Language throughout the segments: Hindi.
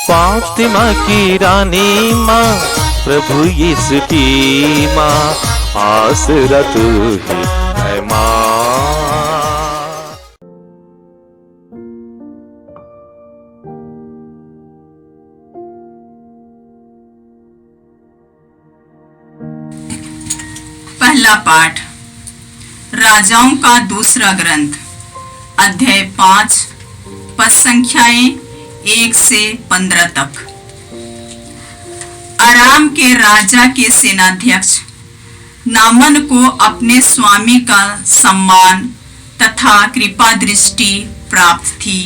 फातिमा की रानी माँ, प्रभु यीशु की माँ, आसरा तू ही है माँ। पहला पाठ राजाओं का दूसरा ग्रंथ, अध्याय 5, पद संख्याएं 1 से 15 तक। अराम के राजा के सेनाध्यक्ष नामन को अपने स्वामी का सम्मान तथा कृपा दृष्टि प्राप्त थी,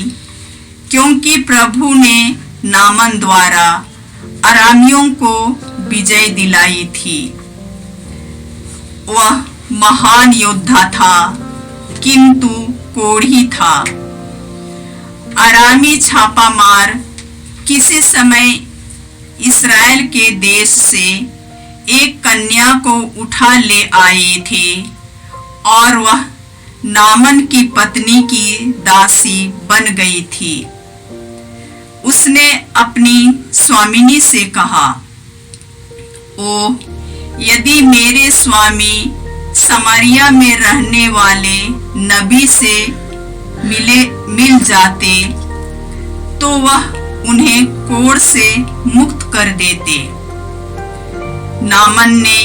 क्योंकि प्रभु ने नामन द्वारा अरामियों को विजय दिलाई थी। वह महान योद्धा था, किंतु कोढ़ी था। अरामी छापामार किसी समय इस्राएल के देश से एक कन्या को उठा ले आए थे और वह नामन की पत्नी की दासी बन गई थी। उसने अपनी स्वामिनी से कहा, ओ यदि मेरे स्वामी समारिया में रहने वाले नबी से मिल जाते तो वह उन्हें कोढ़ से मुक्त कर देते। नामन ने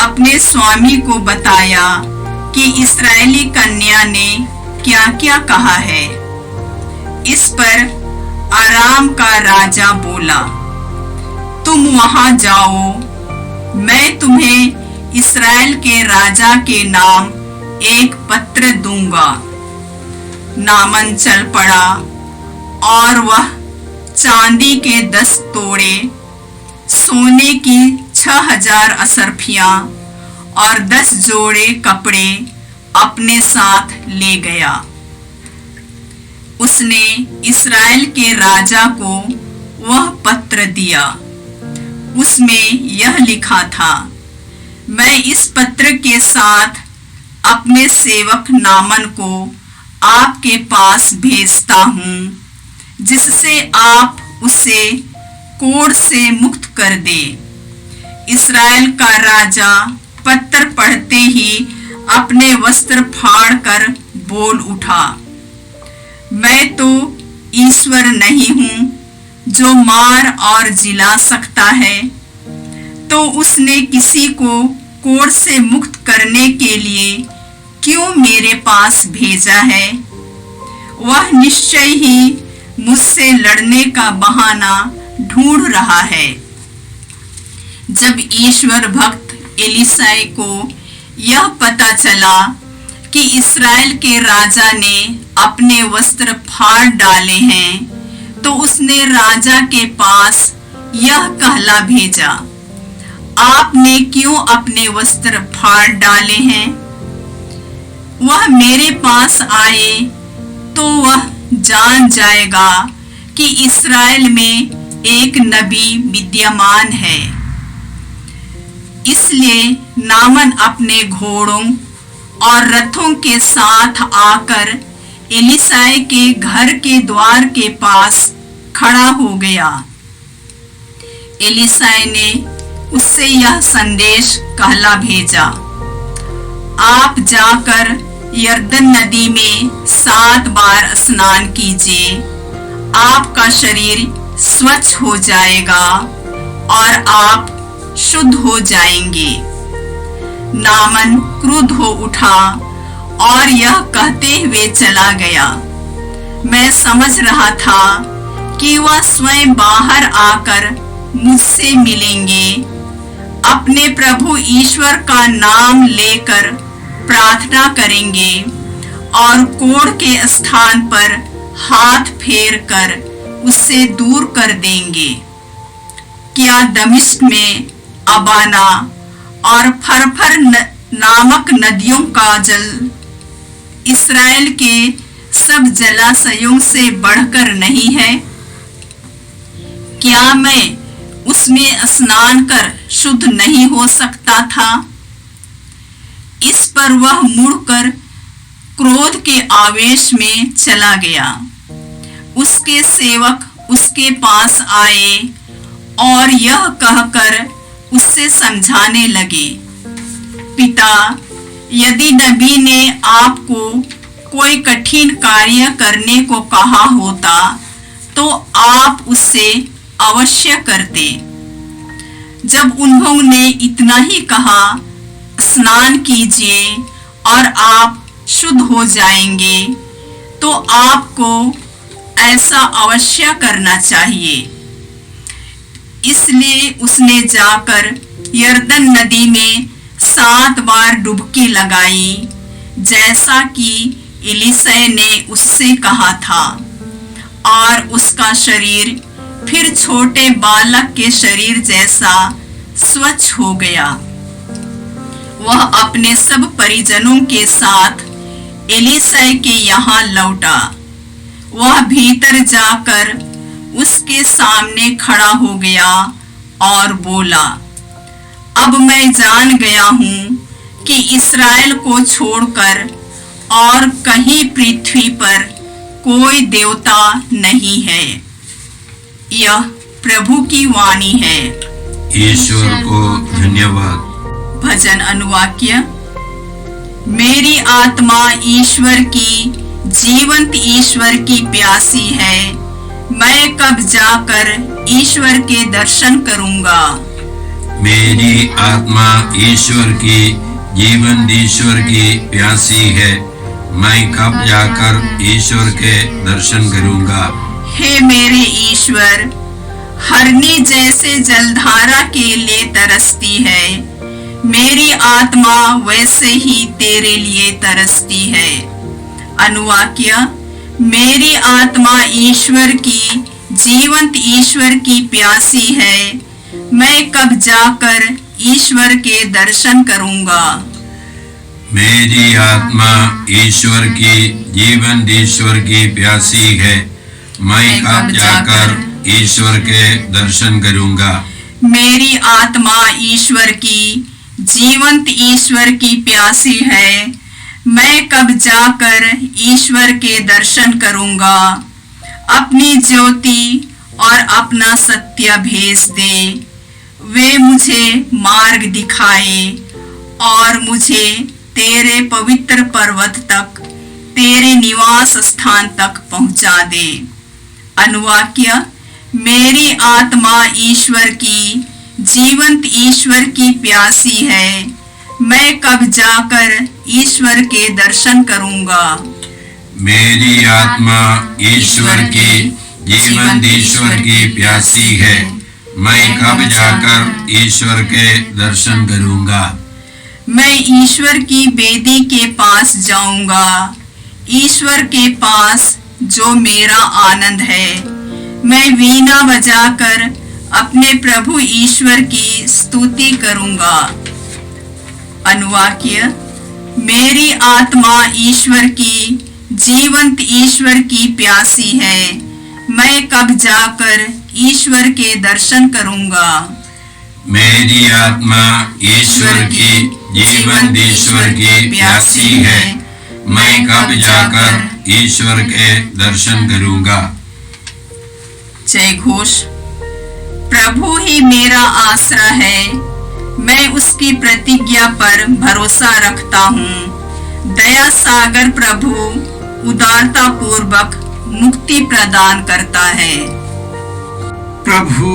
अपने स्वामी को बताया कि इस्राएली कन्या ने क्या क्या कहा है। इस पर अराम का राजा बोला, तुम वहां जाओ, मैं तुम्हें इस्राएल के राजा के नाम एक पत्र दूंगा। नामन चल पड़ा और वह चांदी के 10 तोड़े, सोने की 6000 असरफियां और 10 जोड़े कपड़े अपने साथ ले गया। उसने इस्राएल के राजा को वह पत्र दिया। उसमें यह लिखा था, मैं इस पत्र के साथ अपने सेवक नामन को आपके पास भेजता हूँ, जिससे आप उसे कोढ़ से मुक्त कर दे। इस्राएल का राजा पत्र पढ़ते ही अपने वस्त्र फाड़कर बोल उठा, मैं तो ईश्वर नहीं हूँ जो मार और जिला सकता है। तो उसने किसी को कोढ़ से मुक्त करने के लिए क्यों मेरे पास भेजा है? वह निश्चय ही मुझसे लड़ने का बहाना ढूंढ रहा है। जब ईश्वर भक्त एलीसाई को यह पता चला कि इस्राएल के राजा ने अपने वस्त्र फाड़ डाले हैं, तो उसने राजा के पास यह कहला भेजा, आपने क्यों अपने वस्त्र फाड़ डाले हैं? वह मेरे पास आए तो वह जान जाएगा कि इस्राएल में एक नबी विद्यमान है। इसलिए नामन अपने घोड़ों और रथों के साथ आकर एलीसाई के घर के द्वार के पास खड़ा हो गया। एलीसाई ने उससे यह संदेश कहला भेजा, आप जाकर यरदन नदी में 7 बार स्नान कीजिए, आपका शरीर स्वच्छ हो जाएगा और आप शुद्ध हो जाएंगे। नामन क्रुद्ध हो उठा और यह कहते हुए चला गया। मैं समझ रहा था कि वह स्वयं बाहर आकर मुझसे मिलेंगे, अपने प्रभु ईश्वर का नाम लेकर प्रार्थना करेंगे और कोढ़ के स्थान पर हाथ फेर कर उससे दूर कर देंगे। क्या दमिश्क में अबाना और फरफर नामक नदियों का जल इस्राएल के सब जलाशयों से बढ़कर नहीं है? क्या मैं उसमें स्नान कर शुद्ध नहीं हो सकता था? इस पर वह मुड़कर क्रोध के आवेश में चला गया। उसके सेवक उसके पास आए और यह कहकर उससे समझाने लगे, पिता, यदि नबी ने आपको कोई कठिन कार्य करने को कहा होता तो आप उससे अवश्य करते। जब उन्होंने इतना ही कहा, स्नान कीजिए और आप शुद्ध हो जाएंगे, तो आपको ऐसा अवश्य करना चाहिए। इसलिए उसने जाकर यरदन नदी में 7 बार डुबकी लगाई, जैसा कि एलीशा ने उससे कहा था, और उसका शरीर फिर छोटे बालक के शरीर जैसा स्वच्छ हो गया। वह अपने सब परिजनों के साथ एलीशा के यहाँ लौटा। वह भीतर जाकर उसके सामने खड़ा हो गया और बोला, अब मैं जान गया हूँ कि इस्राएल को छोड़कर और कहीं पृथ्वी पर कोई देवता नहीं है। यह प्रभु की वाणी है। ईश्वर को धन्यवाद। भजन अनुवाक्य। मेरी आत्मा ईश्वर की, जीवंत ईश्वर की प्यासी है। मैं कब जाकर ईश्वर के दर्शन करूंगा। मेरी आत्मा ईश्वर की, जीवंत ईश्वर की प्यासी है। मैं कब जाकर ईश्वर के दर्शन करूंगा। हे मेरे ईश्वर, हरनी जैसे जलधारा के लिए तरसती है। मेरी आत्मा वैसे ही तेरे लिए तरसती है। अनुवाक्य। मेरी आत्मा ईश्वर की, जीवंत ईश्वर की प्यासी है। मैं कब जाकर ईश्वर के दर्शन करूंगा। मेरी आत्मा ईश्वर की, जीवंत ईश्वर की प्यासी है। मैं कब जाकर ईश्वर के दर्शन करूंगा। मेरी आत्मा ईश्वर की, जीवंत ईश्वर की प्यासी है। मैं कब जाकर ईश्वर के दर्शन करूंगा। अपनी ज्योति और अपना सत्य भेज दे। वे मुझे मार्ग दिखाए और मुझे तेरे पवित्र पर्वत तक, तेरे निवास स्थान तक पहुंचा दे। अनुवाक्य। मेरी आत्मा ईश्वर की, जीवंत ईश्वर की प्यासी है। मैं कब जाकर ईश्वर के दर्शन करूंगा। मेरी आत्मा ईश्वर की, जीवंत ईश्वर की प्यासी है। मैं कब जाकर ईश्वर के दर्शन करूंगा। मैं ईश्वर की वेदी के पास जाऊंगा, ईश्वर के पास जो मेरा आनंद है। मैं वीणा बजाकर अपने प्रभु ईश्वर की स्तुति करूंगा। अनुवाक्य। मेरी आत्मा ईश्वर की, जीवंत ईश्वर की प्यासी है। मैं कब जाकर ईश्वर के दर्शन करूंगा। मेरी आत्मा ईश्वर की, जीवंत ईश्वर की प्यासी है। मैं कब जाकर ईश्वर के दर्शन करूंगा। जय घोष। प्रभु ही मेरा आसरा है। मैं उसकी प्रतिज्ञा पर भरोसा रखता हूँ। दया सागर प्रभु उदारता पूर्वक मुक्ति प्रदान करता है। प्रभु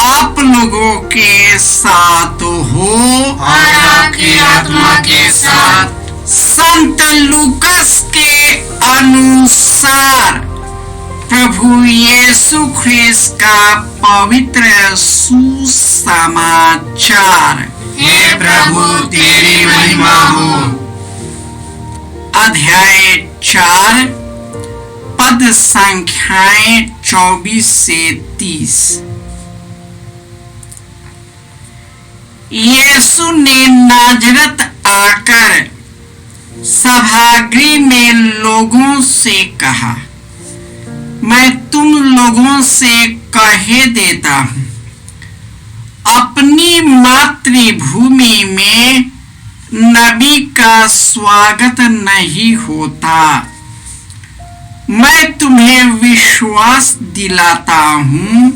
आप लोगों के साथ हो और आपकी आत्मा के साथ। संत लूकास के अनुसार प्रभु यीशु ख्रिस्त का पवित्र सुसमाचार। हे प्रभु तेरी महिमा हो। अध्याय 4 पद संख्याएं 24 से 30। यीशु ने नाजरत आकर सभागृह में लोगों से कहा, मैं तुम लोगों से कहे देता हूं, अपनी मातृभूमि में नबी का स्वागत नहीं होता। मैं तुम्हें विश्वास दिलाता हूं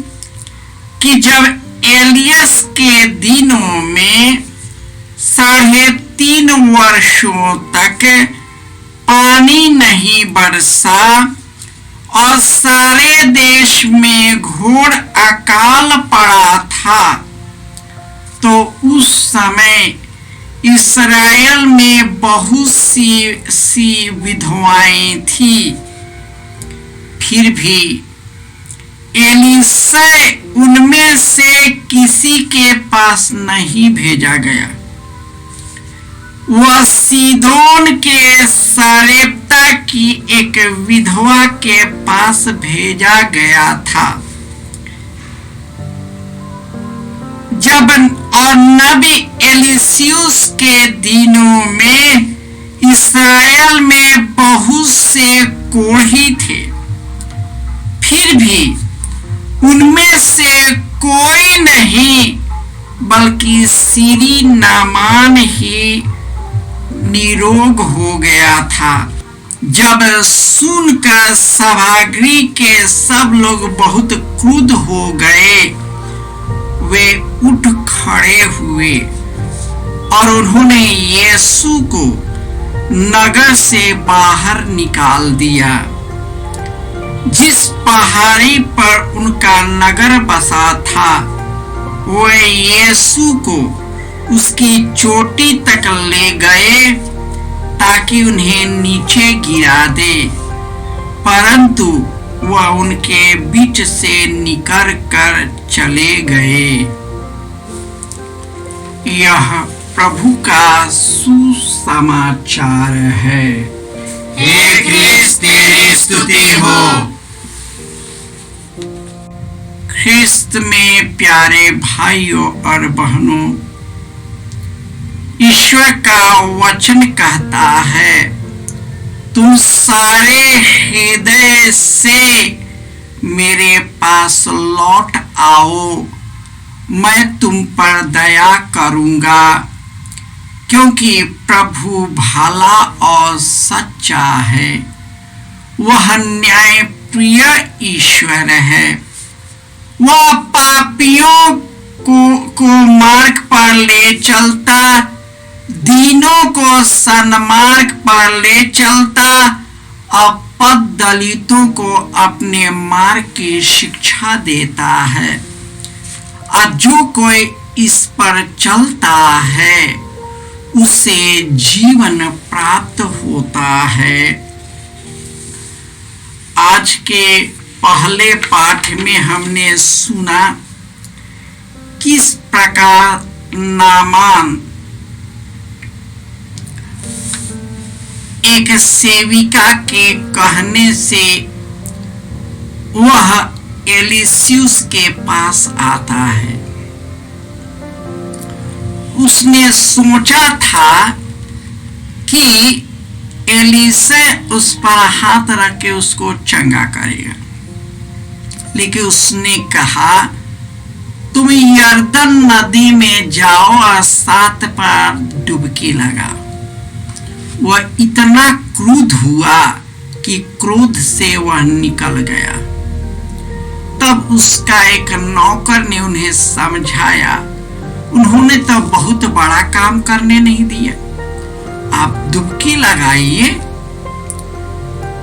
कि जब एलियस के दिनों में 3.5 वर्षों तक पानी नहीं बरसा और सारे देश में घोर अकाल पड़ा था, तो उस समय इस्राएल में बहुत सी विधवाएं थी। फिर भी एलीशा उनमें से किसी के पास नहीं भेजा गया। वह सीदोन के सारेप्ता की एक विधवा के पास भेजा गया था। जब और नबी एलिसियुस के दिनों में इस्राएल में बहुत से कोढ़ी थे, फिर भी उनमें से कोई नहीं बल्कि सीरी नामान ही निरोग हो गया था। जब सुनकर सभागृह के सब लोग बहुत क्रुद्ध हो गए, वे उठ खड़े हुए और उन्होंने यीशु को नगर से बाहर निकाल दिया। जिस पहाड़ी पर उनका नगर बसा था, वे यीशु को उसकी चोटी तक ले गए ताकि उन्हें नीचे गिरा दे, परंतु वह उनके बीच से निकल कर चले गए। यह प्रभु का सुसमाचार है। हे क्रिस्त तेरी स्तुति हो। ख्रिस्त में प्यारे भाइयों और बहनों, ईश्वर का वचन कहता है, तुम सारे हृदय से मेरे पास लौट आओ, मैं तुम पर दया करूंगा, क्योंकि प्रभु भला और सच्चा है। वह न्यायप्रिय ईश्वर है। वह पापियों को मार्ग पर ले चलता, दीनों को सन्मार्ग पर ले चलता और पद दलितों को अपने मार्ग की शिक्षा देता है। और जो कोई इस पर चलता है, उसे जीवन प्राप्त होता है। आज के पहले पाठ में हमने सुना किस प्रकार नामान एक सेविका के कहने से वह एलिसियुस के पास आता है। उसने सोचा था कि एलीशा उस पर हाथ रख के उसको चंगा करेगा, लेकिन उसने कहा, तुम यर्दन नदी में जाओ और 7 बार डुबकी लगाओ। वह इतना क्रुद्ध हुआ कि क्रोध से वह निकल गया। तब उसका एक नौकर ने उन्हें समझाया। उन्होंने तो बहुत बड़ा काम करने नहीं दिया, आप डुबकी लगाइए।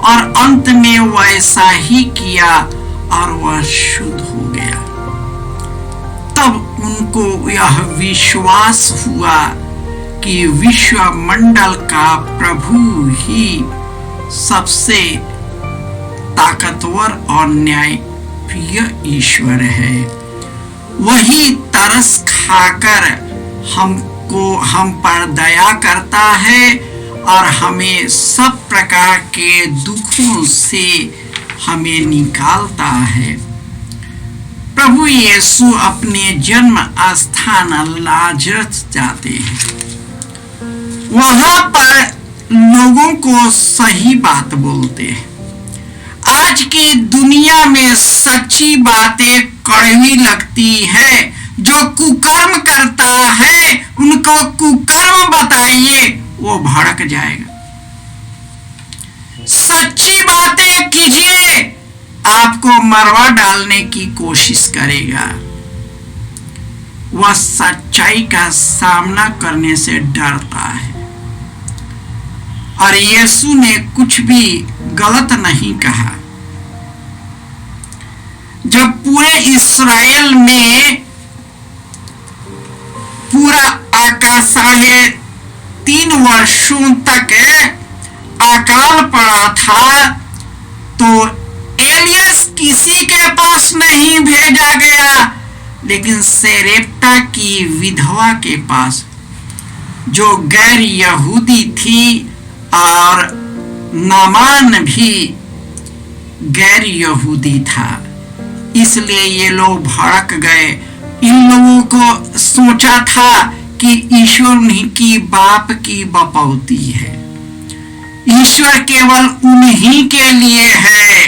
और अंत में वैसा ही किया और वह शुद्ध हो गया। तब उनको यह विश्वास हुआ कि विश्व मंडल का प्रभु ही सबसे ताकतवर और न्यायप्रिय ईश्वर है। वही तरस खाकर हम पर दया करता है और हमें सब प्रकार के दुखों से हमें निकालता है। प्रभु यीशु अपने जन्म स्थान नाज़रेत जाते हैं। वहां पर लोगों को सही बात बोलते हैं। आज की दुनिया में सच्ची बातें कड़वी लगती है। जो कुकर्म करता है उनको कुकर्म बताइए, वो भड़क जाएगा। सच्ची बातें कीजिए, आपको मरवा डालने की कोशिश करेगा। वह सच्चाई का सामना करने से डरता है। और यीशु ने कुछ भी गलत नहीं कहा। जब पूरे इस्राएल में पूरा आकाश 3.5 वर्षों तक अकाल पड़ा था, तो एलियस किसी के पास नहीं भेजा गया, लेकिन सेरेप्ता की विधवा के पास, जो गैर यहूदी थी, और नामान भी गैर यहूदी था। इसलिए ये लोग भड़क गए। इन लोगों को सोचा था कि ईश्वर की बाप की बपौती है, ईश्वर केवल उन्हीं के लिए है,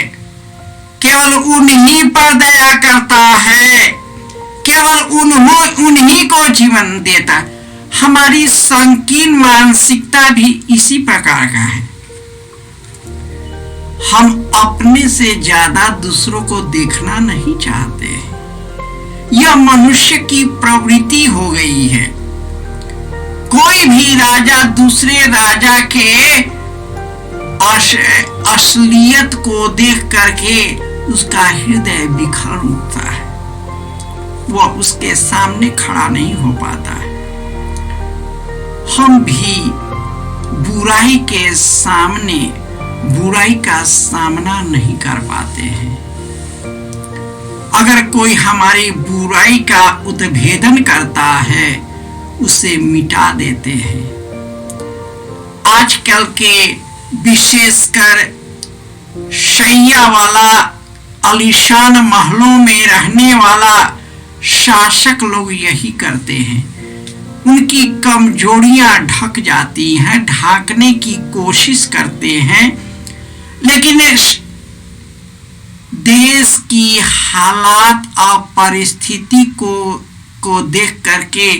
केवल उन्हीं पर दया करता है, केवल उन्हीं को जीवन देता। हमारी संकीर्ण मानसिकता भी इसी प्रकार का है। हम अपने से ज्यादा दूसरों को देखना नहीं चाहते। यह मनुष्य की प्रवृत्ति हो गई है। कोई भी राजा दूसरे राजा के असलियत को देख करके उसका हृदय बिखर उठता है, वह उसके सामने खड़ा नहीं हो पाता है। हम भी बुराई के सामने बुराई का सामना नहीं कर पाते हैं। अगर कोई हमारी बुराई का उद्भेदन करता है, उसे मिटा देते हैं। आजकल के विशेषकर शैया वाला, आलीशान महलों में रहने वाला शासक लोग यही करते हैं। उनकी कमजोरियां ढक जाती हैं, ढांकने की कोशिश करते हैं, लेकिन देश की हालात और परिस्थिति को देख करके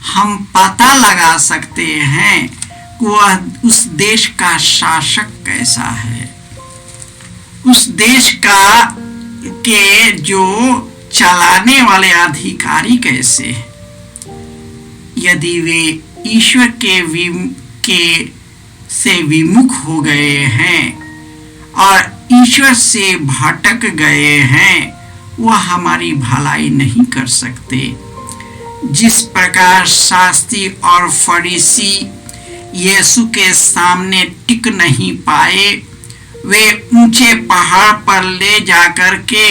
हम पता लगा सकते हैं कि वह उस देश का शासक कैसा है, उस देश के जो चलाने वाले अधिकारी कैसे हैं। यदि वे ईश्वर से विमुख हो गए हैं और ईश्वर से भटक गए हैं, वह हमारी भलाई नहीं कर सकते। जिस प्रकार शास्त्री और फरीसी यीशु के सामने टिक नहीं पाए, वे ऊंचे पहाड़ पर ले जाकर के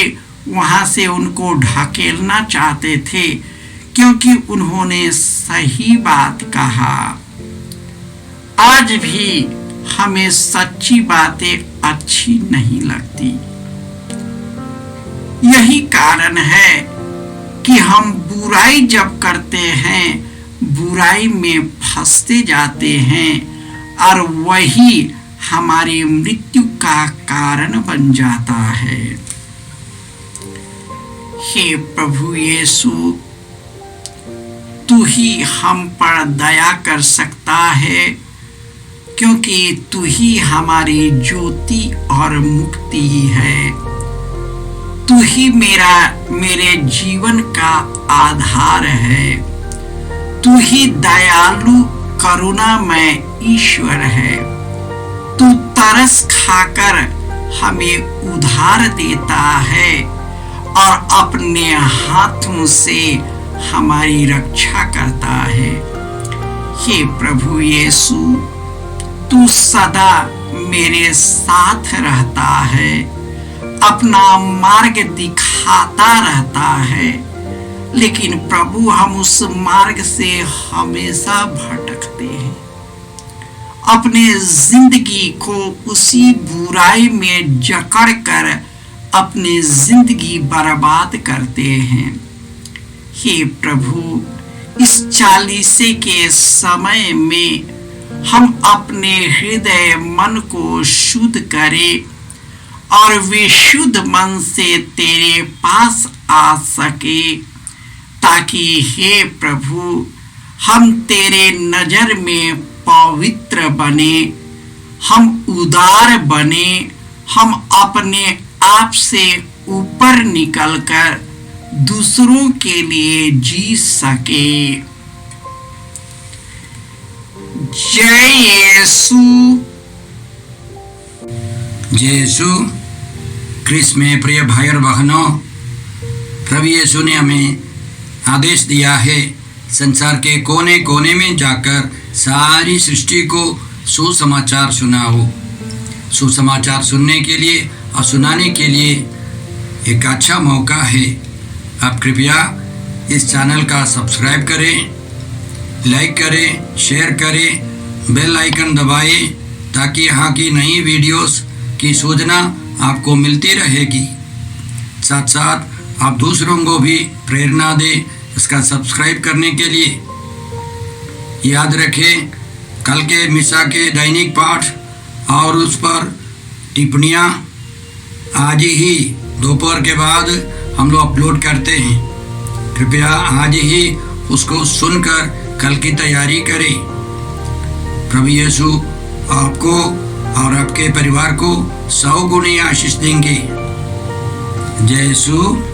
वहां से उनको ढकेलना चाहते थे, क्योंकि उन्होंने सही बात कहा। आज भी हमें सच्ची बातें अच्छी नहीं लगती। यही कारण है कि हम बुराई जब करते हैं, बुराई में फंसते जाते हैं और वही हमारी मृत्यु का कारण बन जाता है। हे प्रभु यीशु, तू ही हम पर दया कर सकता है, क्योंकि तू ही हमारी ज्योति और मुक्ति है। तू ही मेरे जीवन का आधार है। तू ही दयालु करुणामय ईश्वर है। तू तरस खाकर हमें उधार देता है और अपने हाथों से हमारी रक्षा करता है। हे प्रभु यीशु, तू सदा मेरे साथ रहता है, अपना मार्ग दिखाता रहता है, लेकिन प्रभु हम उस मार्ग से हमेशा भटकते हैं। अपने जिंदगी को उसी बुराई में जकड़ कर अपनी जिंदगी बर्बाद करते हैं। हे प्रभु, इस 40 के समय में हम अपने हृदय मन को शुद्ध करें और विशुद्ध मन से तेरे पास आ सके, ताकि हे प्रभु हम तेरे नजर में पवित्र बने, हम उदार बने, हम अपने आप से ऊपर निकलकर दूसरों के लिए जी सके। जय यीशु। जय यीशु क्रिस्त में प्रिय भाई और बहनों, प्रभु यीशु ने हमें आदेश दिया है संसार के कोने कोने में जाकर सारी सृष्टि को सुसमाचार सुनाओ। सुसमाचार सुनने के लिए और सुनाने के लिए एक अच्छा मौका है। आप कृपया इस चैनल का सब्सक्राइब करें, लाइक करें, शेयर करें, बेल आइकन दबाएं ताकि यहाँ की नई वीडियोस की सूचना आपको मिलती रहेगी। साथ साथ आप दूसरों को भी प्रेरणा दें इसका सब्सक्राइब करने के लिए। याद रखें, कल के मिसा के दैनिक पाठ और उस पर टिप्पणियाँ आज ही दोपहर के बाद हम लोग अपलोड करते हैं। कृपया आज ही उसको सुनकर कल की तैयारी करें। प्रभु यीशु आपको और आपके परिवार को 100 गुनी आशीष देंगे। जय यीशु।